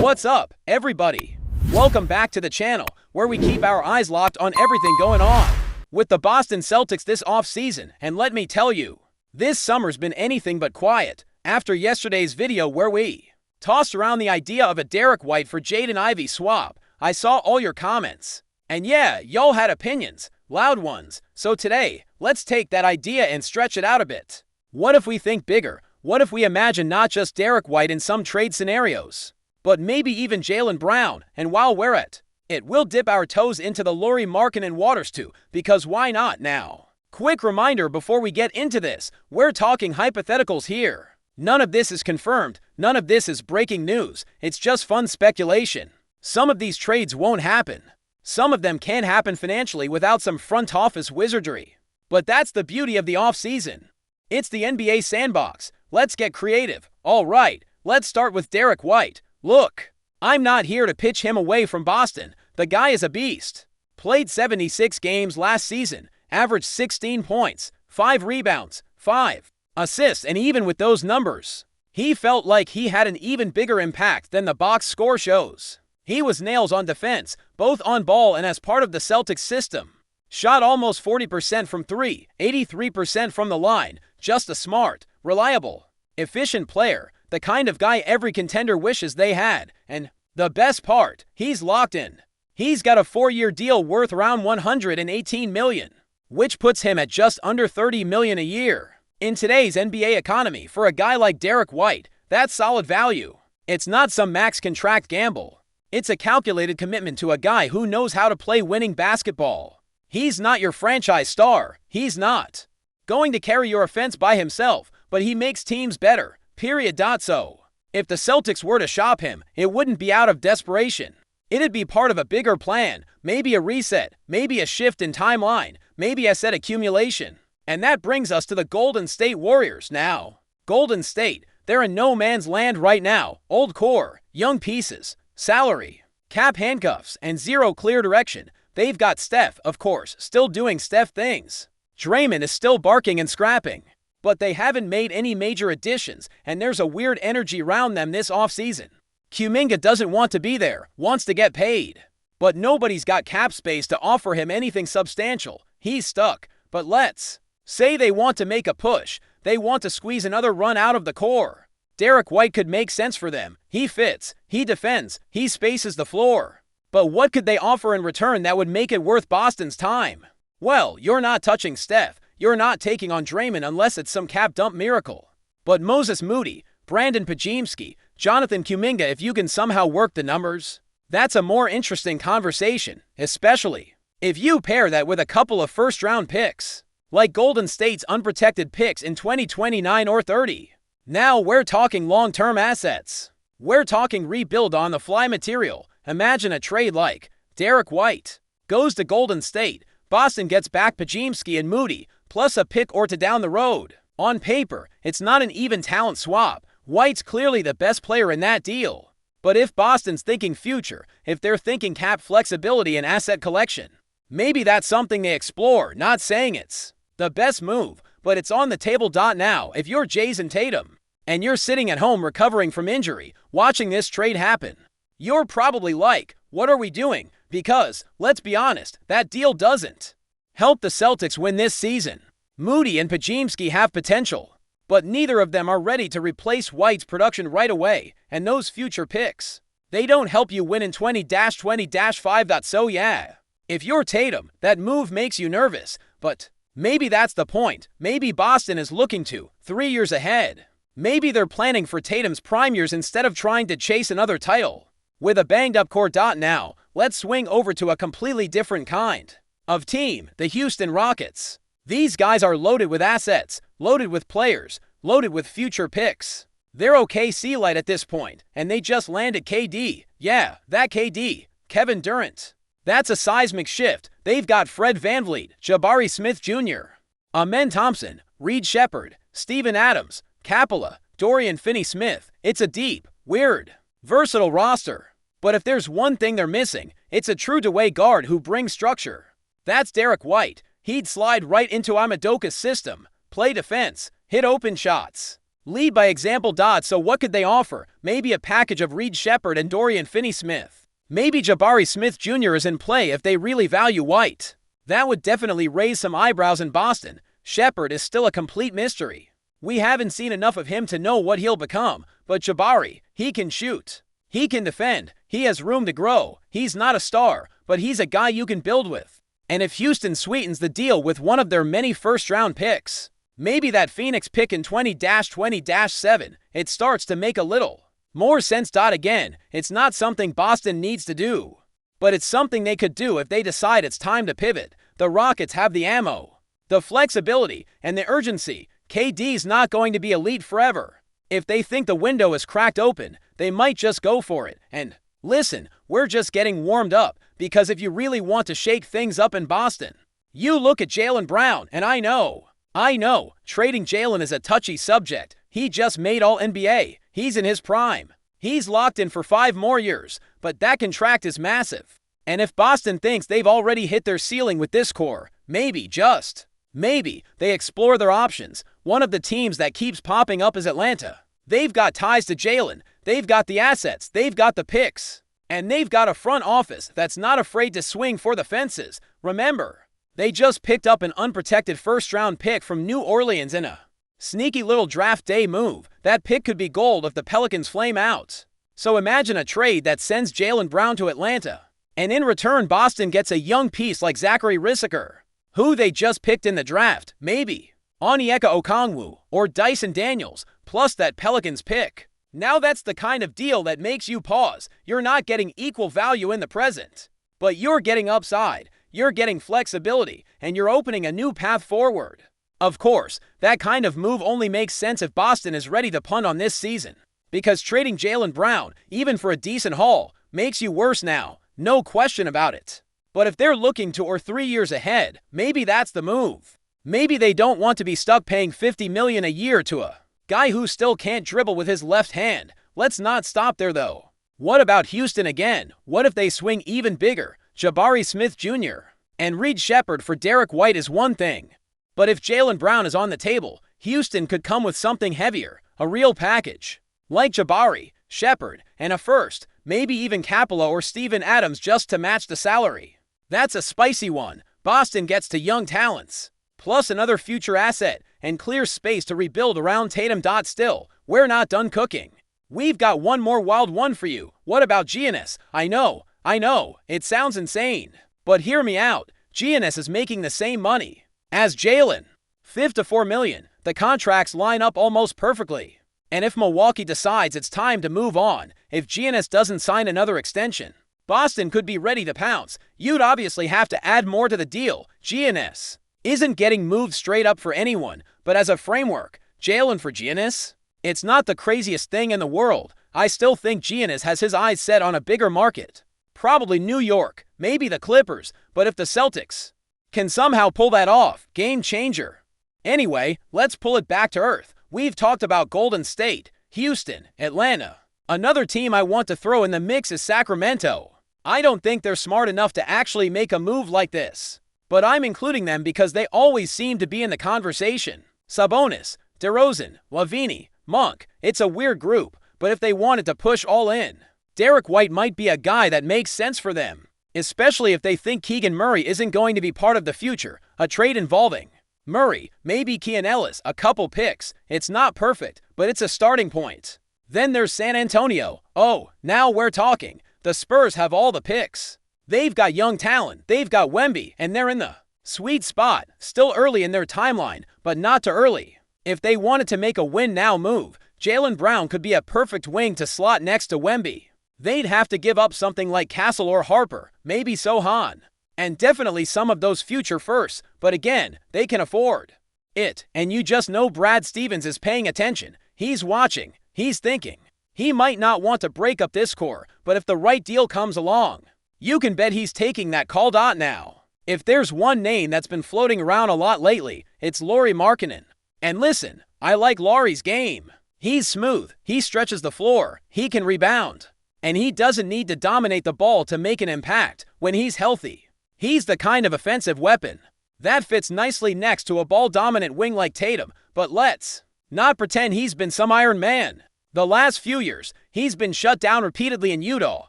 What's up, everybody? Welcome back to the channel, where we keep our eyes locked on everything going on with the Boston Celtics this offseason. And let me tell you, this summer's been anything but quiet. After yesterday's video where we tossed around the idea of a Derek White for Jaden Ivey swap, I saw all your comments. And yeah, y'all had opinions, loud ones. So today, let's take that idea and stretch it out a bit. What if we think bigger? What if we imagine not just Derek White in some trade scenarios, but maybe even Jaylen Brown? And while we're at it, we'll dip our toes into the Lauri Markkanen waters too, because why not now? Quick reminder before we get into this, we're talking hypotheticals here. None of this is confirmed, none of this is breaking news, it's just fun speculation. Some of these trades won't happen. Some of them can happen financially without some front office wizardry. But that's the beauty of the offseason. It's the NBA sandbox. Let's get creative. All right, let's start with Derek White. Look, I'm not here to pitch him away from Boston. The guy is a beast. Played 76 games last season, averaged 16 points, 5 rebounds, 5 assists, and even with those numbers, he felt like he had an even bigger impact than the box score shows. He was nails on defense, both on ball and as part of the Celtics system. Shot almost 40% from 3, 83% from the line. Just a smart, reliable, efficient player, the kind of guy every contender wishes they had. And the best part, he's locked in. He's got a 4-year deal worth around $118 million, which puts him at just under $30 million a year. In today's NBA economy, for a guy like Derek White, that's solid value. It's not some max contract gamble. It's a calculated commitment to a guy who knows how to play winning basketball. He's not your franchise star. He's not going to carry your offense by himself, but he makes teams better. Period. So, if the Celtics were to shop him, it wouldn't be out of desperation. It'd be part of a bigger plan, maybe a reset, maybe a shift in timeline, maybe asset accumulation. And that brings us to the Golden State Warriors now. Golden State, they're in no man's land right now. Old core, young pieces, salary, cap handcuffs, and zero clear direction. They've got Steph, of course, still doing Steph things. Draymond is still barking and scrapping. But they haven't made any major additions, and there's a weird energy around them this offseason. Kuminga doesn't want to be there, wants to get paid. But nobody's got cap space to offer him anything substantial. He's stuck. But let's say they want to make a push. They want to squeeze another run out of the core. Derek White could make sense for them. He fits, he defends, he spaces the floor. But what could they offer in return that would make it worth Boston's time? Well, you're not touching Steph. You're not taking on Draymond unless it's some cap dump miracle. But Moses Moody, Brandon Podziemski, Jonathan Kuminga, if you can somehow work the numbers, that's a more interesting conversation, especially if you pair that with a couple of first-round picks, like Golden State's unprotected picks in 2029 or 30. Now we're talking long-term assets. We're talking rebuild on the fly material. Imagine a trade like Derek White goes to Golden State. Boston gets back Podziemski and Moody, plus a pick or two down the road. On paper, it's not an even talent swap. White's clearly the best player in that deal. But if Boston's thinking future, if they're thinking cap flexibility and asset collection, maybe that's something they explore. Not saying it's the best move, but it's on the table. Now, if you're Jason Tatum, and you're sitting at home recovering from injury, watching this trade happen, you're probably like, what are we doing? Because, let's be honest, that deal doesn't help the Celtics win this season. Moody and Podziemski have potential, but neither of them are ready to replace White's production right away, and those future picks, they don't help you win in 20-20-5. So yeah, if you're Tatum, that move makes you nervous, but maybe that's the point. Maybe Boston is looking to 3 years ahead. Maybe they're planning for Tatum's prime years instead of trying to chase another title. With a banged-up core. Now, let's swing over to a completely different kind of team, the Houston Rockets. These guys are loaded with assets, loaded with players, loaded with future picks. They're OKC light at this point, and they just landed KD. Yeah, that KD, Kevin Durant. That's a seismic shift. They've got Fred VanVleet, Jabari Smith Jr., Amen Thompson, Reed Shepard, Steven Adams, Capella, Dorian Finney-Smith. It's a deep, weird, versatile roster. But if there's one thing they're missing, it's a true two-way guard who brings structure. That's Derek White. He'd slide right into Amadoka's system, play defense, hit open shots. Lead by example. So what could they offer? Maybe a package of Reed Sheppard and Dorian Finney-Smith. Maybe Jabari Smith Jr. is in play if they really value White. That would definitely raise some eyebrows in Boston. Sheppard is still a complete mystery. We haven't seen enough of him to know what he'll become, but Jabari, he can shoot. He can defend. He has room to grow. He's not a star, but he's a guy you can build with. And if Houston sweetens the deal with one of their many first-round picks, maybe that Phoenix pick in 20-20-7, it starts to make a little more sense. Again, it's not something Boston needs to do, but it's something they could do if they decide it's time to pivot. The Rockets have the ammo, the flexibility, and the urgency. KD's not going to be elite forever. If they think the window is cracked open, they might just go for it. And listen, we're just getting warmed up, because if you really want to shake things up in Boston, you look at Jaylen Brown, and I know, trading Jaylen is a touchy subject. He just made All-NBA. He's in his prime. He's locked in for 5 more years, but that contract is massive. And if Boston thinks they've already hit their ceiling with this core, maybe, just maybe, they explore their options. One of the teams that keeps popping up is Atlanta. They've got ties to Jaylen. They've got the assets. They've got the picks. And they've got a front office that's not afraid to swing for the fences. Remember, they just picked up an unprotected first-round pick from New Orleans in a sneaky little draft day move. That pick could be gold if the Pelicans flame out. So imagine a trade that sends Jaylen Brown to Atlanta. And in return, Boston gets a young piece like Zachary Rissaker, who they just picked in the draft. Maybe Onyeka Okongwu or Dyson Daniels, plus that Pelicans pick. Now that's the kind of deal that makes you pause. You're not getting equal value in the present, but you're getting upside. You're getting flexibility, and you're opening a new path forward. Of course, that kind of move only makes sense if Boston is ready to punt on this season, because trading Jaylen Brown, even for a decent haul, makes you worse now. No question about it. But if they're looking 2 or 3 years ahead, maybe that's the move. Maybe they don't want to be stuck paying $50 million a year to a guy who still can't dribble with his left hand. Let's not stop there though. What about Houston again? What if they swing even bigger? Jabari Smith Jr. and Reed Sheppard for Derek White is one thing. But if Jaylen Brown is on the table, Houston could come with something heavier, a real package. Like Jabari, Sheppard, and a first, maybe even Capella or Steven Adams just to match the salary. That's a spicy one. Boston gets to young talents, plus another future asset, and clears space to rebuild around Tatum. Still, we're not done cooking. We've got one more wild one for you. What about GNS? I know, it sounds insane. But hear me out. GNS is making the same money as Jaylen. $5 to $4 million. The contracts line up almost perfectly. And if Milwaukee decides it's time to move on, if GNS doesn't sign another extension, Boston could be ready to pounce. You'd obviously have to add more to the deal. GNS isn't getting moved straight up for anyone, but as a framework, Jaylen for GNS? It's not the craziest thing in the world. I still think GNS has his eyes set on a bigger market. Probably New York, maybe the Clippers, but if the Celtics can somehow pull that off, game changer. Anyway, let's pull it back to earth. We've talked about Golden State, Houston, Atlanta. Another team I want to throw in the mix is Sacramento. I don't think they're smart enough to actually make a move like this, but I'm including them because they always seem to be in the conversation. Sabonis, DeRozan, Lavine, Monk. It's a weird group, but if they wanted to push all in, Derek White might be a guy that makes sense for them, especially if they think Keegan Murray isn't going to be part of the future. A trade involving Murray, maybe Keon Ellis, a couple picks. It's not perfect, but it's a starting point. Then there's San Antonio. Oh, now we're talking. The Spurs have all the picks. They've got young talent. They've got Wemby, and they're in the sweet spot. Still early in their timeline, but not too early. If they wanted to make a win-now move, Jaylen Brown could be a perfect wing to slot next to Wemby. They'd have to give up something like Castle or Harper, maybe Sohan, and definitely some of those future firsts, but again, they can afford it. And you just know Brad Stevens is paying attention. He's watching. He's thinking. He might not want to break up this core, but if the right deal comes along, you can bet he's taking that call. Now, if there's one name that's been floating around a lot lately, it's Lauri Markkanen. And listen, I like Lauri's game. He's smooth. He stretches the floor. He can rebound. And he doesn't need to dominate the ball to make an impact when he's healthy. He's the kind of offensive weapon that fits nicely next to a ball-dominant wing like Tatum. But let's not pretend he's been some Iron Man. The last few years, he's been shut down repeatedly in Utah,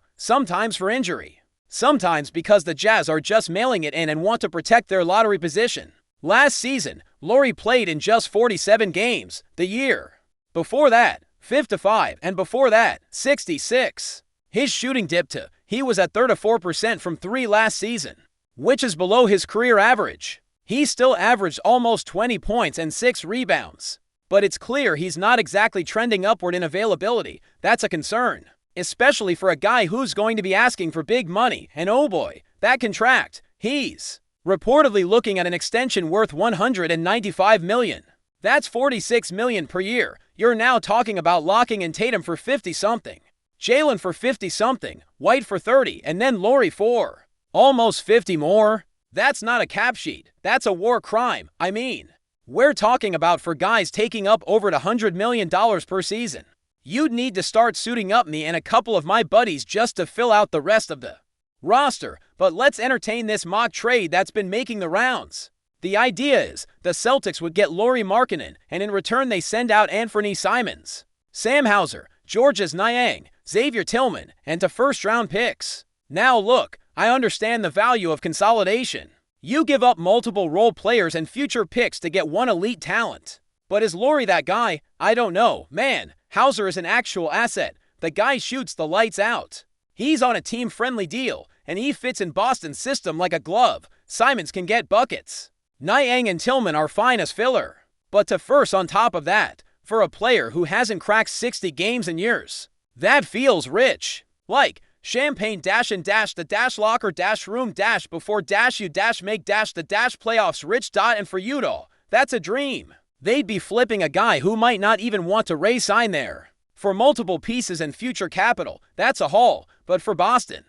sometimes for injury, sometimes because the Jazz are just mailing it in and want to protect their lottery position. Last season, Lauri played in just 47 games. The year before that, 55, and before that, 66. His shooting dipped to, he was at 34% from 3 last season, which is below his career average. He still averaged almost 20 points and 6 rebounds. But it's clear he's not exactly trending upward in availability. That's a concern, especially for a guy who's going to be asking for big money. And oh boy, that contract, he's reportedly looking at an extension worth $195 million. That's $46 million per year. You're now talking about locking in Tatum for 50-something, Jalen for 50-something, White for 30, and then Lauri for almost 50 more. That's not a cap sheet. That's a war crime. I mean, we're talking about for guys taking up over $100 million per season. You'd need to start suiting up me and a couple of my buddies just to fill out the rest of the roster. But let's entertain this mock trade that's been making the rounds. The idea is the Celtics would get Lauri Markkanen, and in return they send out Anthony Simons, Sam Hauser, Georges Niang, Xavier Tillman, and 2 first-round picks. Now look, I understand the value of consolidation. You give up multiple role players and future picks to get one elite talent. But is Lauri that guy? I don't know. Man, Hauser is an actual asset. The guy shoots the lights out. He's on a team-friendly deal, and he fits in Boston's system like a glove. Simons can get buckets. Niang and Tillman are fine as filler. But to first on top of that, for a player who hasn't cracked 60 games in years, that feels rich. Like champagne dash and dash the dash locker dash room dash before dash you dash make dash the dash playoffs rich dot, and for Utah, that's a dream. They'd be flipping a guy who might not even want to re-sign there. For multiple pieces and future capital, that's a haul. But for Boston,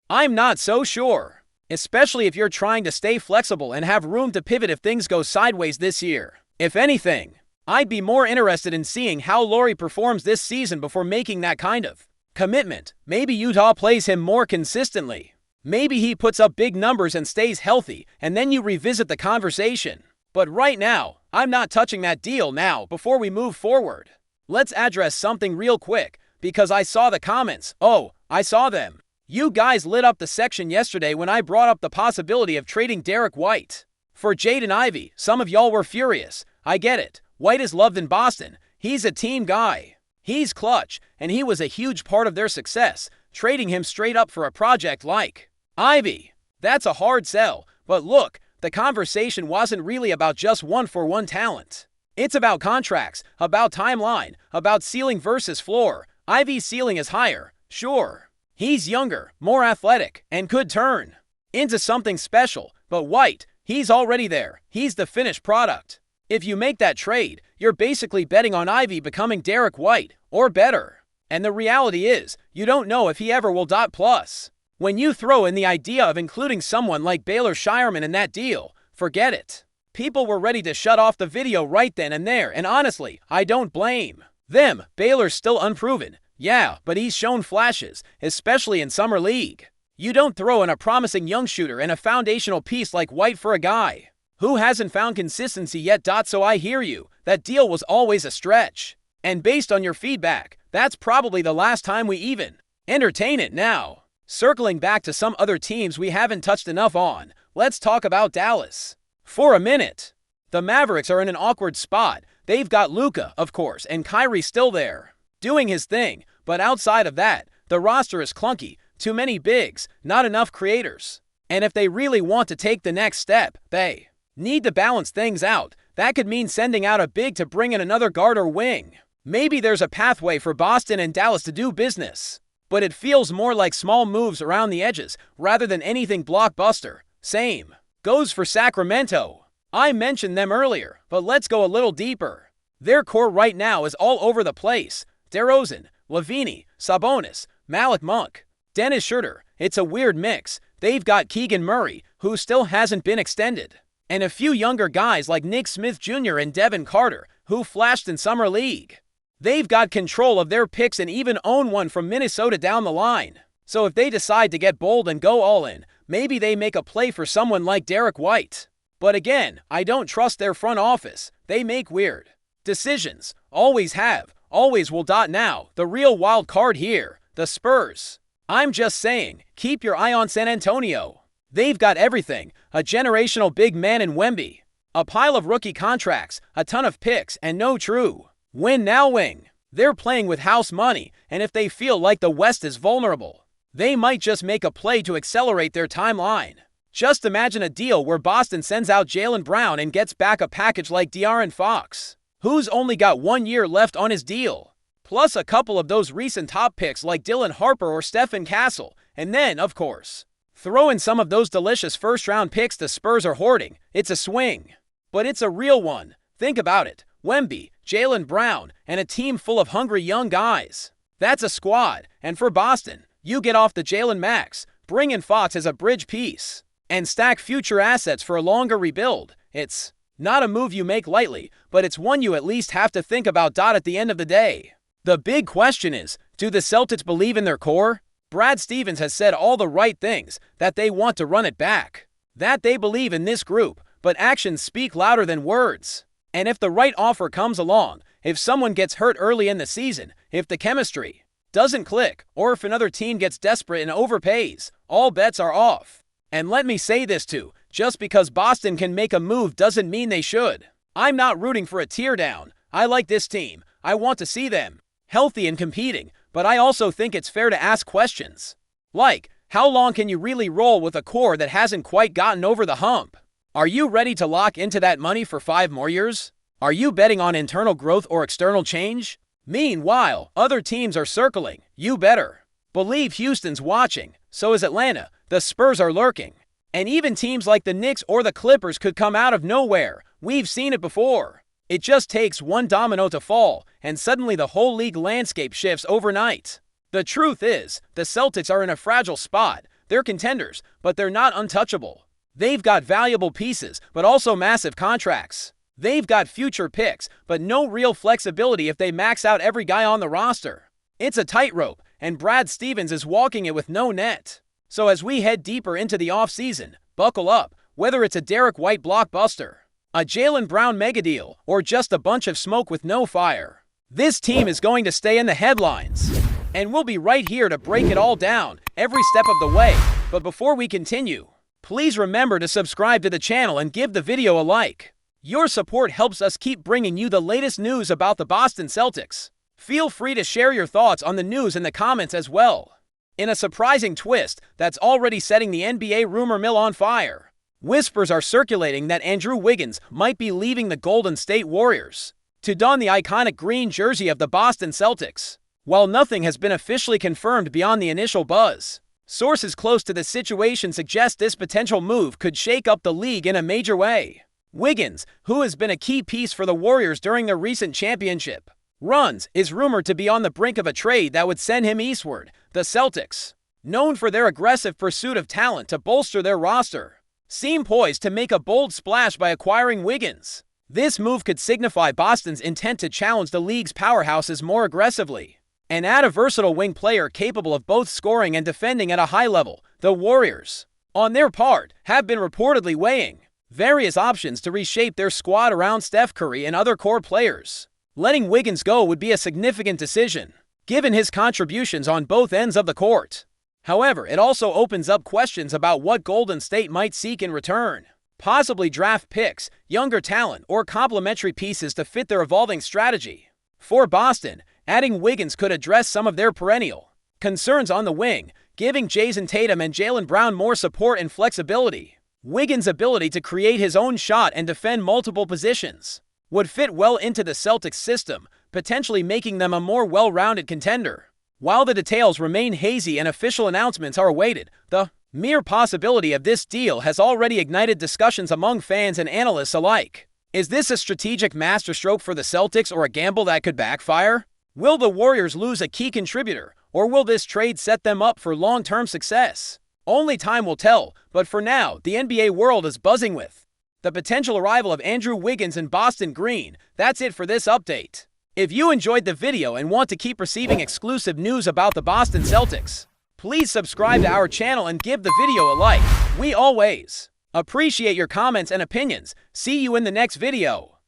I'm not so sure. Especially if you're trying to stay flexible and have room to pivot if things go sideways this year. If anything, I'd be more interested in seeing how Lauri performs this season before making that kind of commitment. Maybe Utah plays him more consistently. Maybe he puts up big numbers and stays healthy, and then you revisit the conversation. But right now, I'm not touching that deal now before we move forward. Let's address something real quick, because I saw the comments. Oh, I saw them. You guys lit up the section yesterday when I brought up the possibility of trading Derek White for Jaden Ivey. Some of y'all were furious. I get it. White is loved in Boston. He's a team guy. He's clutch, and he was a huge part of their success. Trading him straight up for a project like Ivey, that's a hard sell. But look, the conversation wasn't really about just one-for-one talent. It's about contracts, about timeline, about ceiling versus floor. Ivey's ceiling is higher, sure. He's younger, more athletic, and could turn into something special. But White, he's already there. He's the finished product. If you make that trade, you're basically betting on Ivey becoming Derek White, or better. And the reality is, you don't know if he ever will. Plus, when you throw in the idea of including someone like Baylor Shireman in that deal, forget it. People were ready to shut off the video right then and there, and honestly, I don't blame them. Baylor's still unproven. Yeah, but he's shown flashes, especially in Summer League. You don't throw in a promising young shooter and a foundational piece like White for a guy who hasn't found consistency yet. So I hear you. That deal was always a stretch. And based on your feedback, that's probably the last time we even entertain it now. Circling back to some other teams we haven't touched enough on, let's talk about Dallas for a minute. The Mavericks are in an awkward spot. They've got Luka, of course, and Kyrie still there, doing his thing. But outside of that, the roster is clunky. Too many bigs, not enough creators. And if they really want to take the next step, they need to balance things out. That could mean sending out a big to bring in another guard or wing. Maybe there's a pathway for Boston and Dallas to do business. But it feels more like small moves around the edges rather than anything blockbuster. Same goes for Sacramento. I mentioned them earlier, but let's go a little deeper. Their core right now is all over the place. DeRozan, Lavini, Sabonis, Malik Monk, Dennis Schroeder. It's a weird mix. They've got Keegan Murray, who still hasn't been extended, and a few younger guys like Nick Smith Jr. and Devin Carter, who flashed in Summer League. They've got control of their picks and even own one from Minnesota down the line. So if they decide to get bold and go all in, maybe they make a play for someone like Derek White. But again, I don't trust their front office. They make weird decisions. always have, always will. Now, the real wild card here, the Spurs. I'm just saying, keep your eye on San Antonio. They've got everything, a generational big man in Wemby, a pile of rookie contracts, a ton of picks, and no true win-now wing. They're playing with house money, and if they feel like the West is vulnerable, they might just make a play to accelerate their timeline. Just imagine a deal where Boston sends out Jaylen Brown and gets back a package like De'Aaron Fox, who's only got 1 year left on his deal, plus a couple of those recent top picks like Dylan Harper or Stephen Castle, and then, of course, throw in some of those delicious first-round picks the Spurs are hoarding. It's a swing, but it's a real one. Think about it. Wemby, Jaylen Brown, and a team full of hungry young guys. That's a squad, and for Boston, you get off the Jalen Max, bring in Fox as a bridge piece, and stack future assets for a longer rebuild. It's not a move you make lightly, but it's one you at least have to think about. At the end of the day, the big question is, do the Celtics believe in their core? Brad Stevens has said all the right things, that they want to run it back, that they believe in this group, but actions speak louder than words. And if the right offer comes along, if someone gets hurt early in the season, if the chemistry doesn't click, or if another team gets desperate and overpays, all bets are off. And let me say this too, just because Boston can make a move doesn't mean they should. I'm not rooting for a teardown. I like this team. I want to see them healthy and competing, but I also think it's fair to ask questions. Like, how long can you really roll with a core that hasn't quite gotten over the hump? Are you ready to lock into that money for 5 more years? Are you betting on internal growth or external change? Meanwhile, other teams are circling. You better believe Houston's watching. So is Atlanta. The Spurs are lurking. And even teams like the Knicks or the Clippers could come out of nowhere. We've seen it before. It just takes one domino to fall, and suddenly the whole league landscape shifts overnight. The truth is, the Celtics are in a fragile spot. They're contenders, but they're not untouchable. They've got valuable pieces, but also massive contracts. They've got future picks, but no real flexibility if they max out every guy on the roster. It's a tightrope, and Brad Stevens is walking it with no net. So as we head deeper into the offseason, buckle up, whether it's a Derek White blockbuster, a Jaylen Brown megadeal, or just a bunch of smoke with no fire. This team is going to stay in the headlines, and we'll be right here to break it all down, every step of the way. But before we continue, please remember to subscribe to the channel and give the video a like. Your support helps us keep bringing you the latest news about the Boston Celtics. Feel free to share your thoughts on the news in the comments as well. In a surprising twist that's already setting the NBA rumor mill on fire, whispers are circulating that Andrew Wiggins might be leaving the Golden State Warriors to don the iconic green jersey of the Boston Celtics. While nothing has been officially confirmed beyond the initial buzz, sources close to the situation suggest this potential move could shake up the league in a major way. Wiggins, who has been a key piece for the Warriors during their recent championship runs, is rumored to be on the brink of a trade that would send him eastward. The Celtics, known for their aggressive pursuit of talent to bolster their roster, seem poised to make a bold splash by acquiring Wiggins. This move could signify Boston's intent to challenge the league's powerhouses more aggressively and add a versatile wing player capable of both scoring and defending at a high level. The Warriors, on their part, have been reportedly weighing various options to reshape their squad around Steph Curry and other core players. Letting Wiggins go would be a significant decision, given his contributions on both ends of the court. However, it also opens up questions about what Golden State might seek in return. Possibly draft picks, younger talent, or complementary pieces to fit their evolving strategy. For Boston, adding Wiggins could address some of their perennial concerns on the wing, giving Jason Tatum and Jaylen Brown more support and flexibility. Wiggins' ability to create his own shot and defend multiple positions would fit well into the Celtics system, potentially making them a more well-rounded contender. While the details remain hazy and official announcements are awaited, the mere possibility of this deal has already ignited discussions among fans and analysts alike. Is this a strategic masterstroke for the Celtics or a gamble that could backfire? Will the Warriors lose a key contributor, or will this trade set them up for long-term success? Only time will tell, but for now, the NBA world is buzzing with the potential arrival of Andrew Wiggins and Boston Green. That's it for this update. If you enjoyed the video and want to keep receiving exclusive news about the Boston Celtics, please subscribe to our channel and give the video a like. We always appreciate your comments and opinions. See you in the next video.